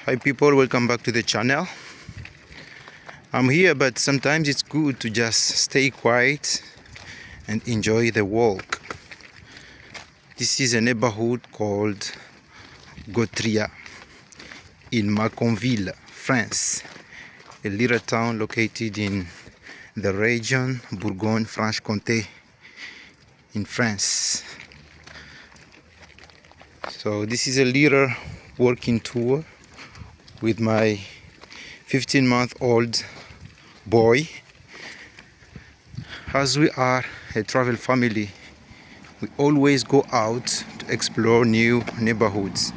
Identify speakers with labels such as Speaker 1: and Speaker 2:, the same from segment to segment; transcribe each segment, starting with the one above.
Speaker 1: Hi people, welcome back to the channel. I'm here, but sometimes it's good to just stay quiet and enjoy the walk. This is a neighborhood called Gautriats in Mâcon, France, a little town located in the region Bourgogne-Franche-Comté in France. So this is a little walking tour with my 15-month-old boy. As we are a travel family, we always go out to explore new neighborhoods.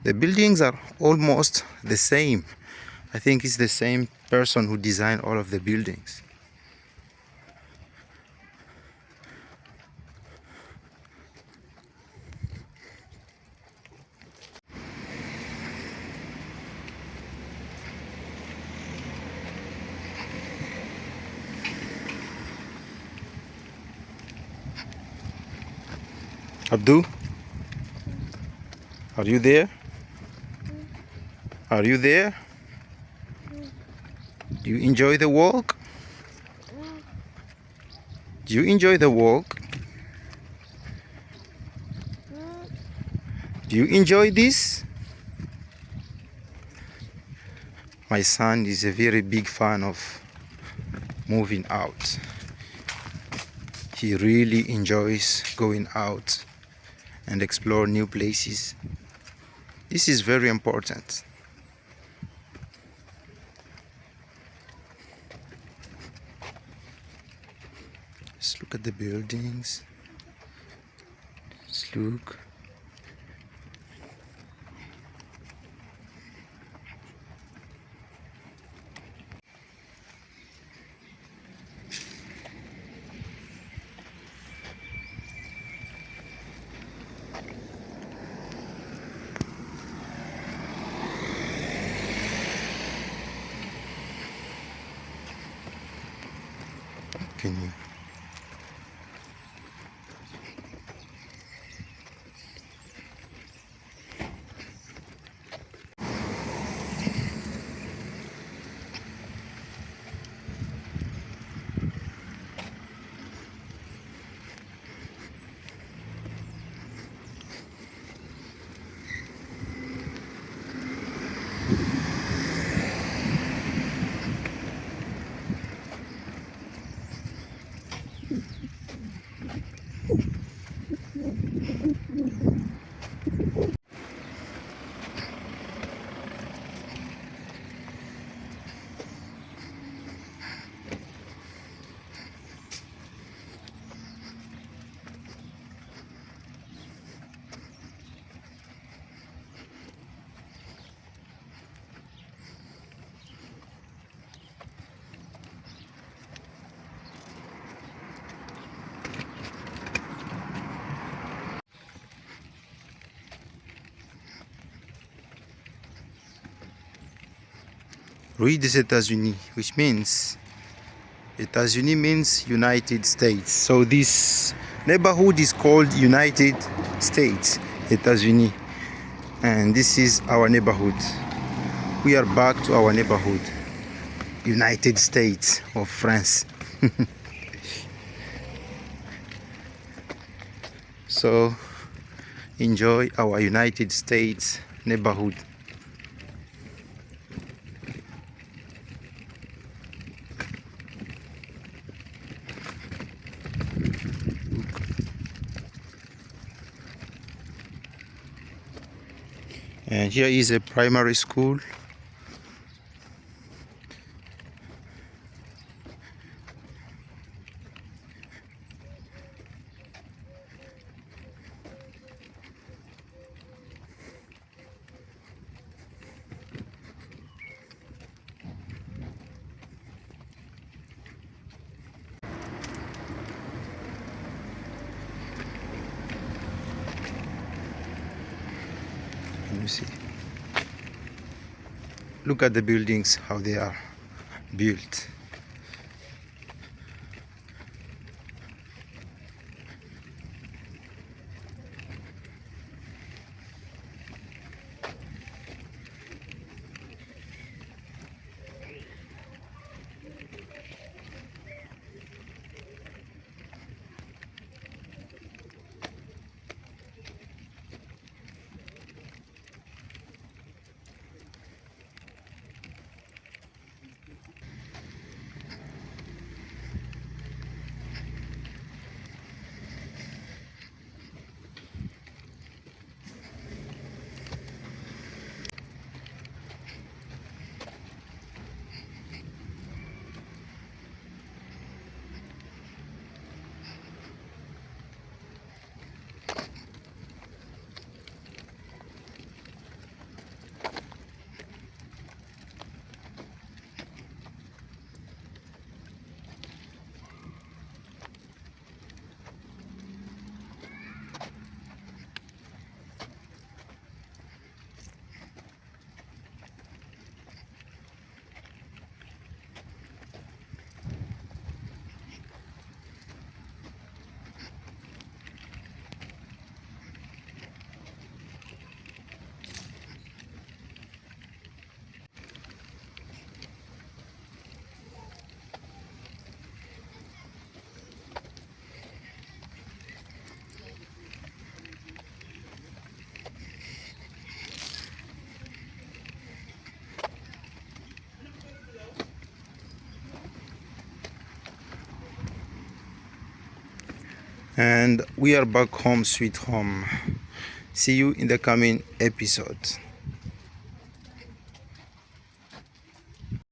Speaker 1: The buildings are almost the same. I think it's the same person who designed all of the buildings. Abdul, are you there? Are you there? Do you enjoy the walk? Do you enjoy the walk? Do you enjoy this? My son is a very big fan of moving out. He really enjoys going out and explore new places. This is very important. Just look at the buildings. Just look. Can you? Read des États-Unis, which means États-Unis means United States. So this neighborhood is called United States, États-Unis. And this is our neighborhood. We are back to our neighborhood, United States of France. So enjoy our United States neighborhood. And here is a primary school. Can you see? look at the buildings, how they are built. And we are back home, sweet home. See you in the coming episode.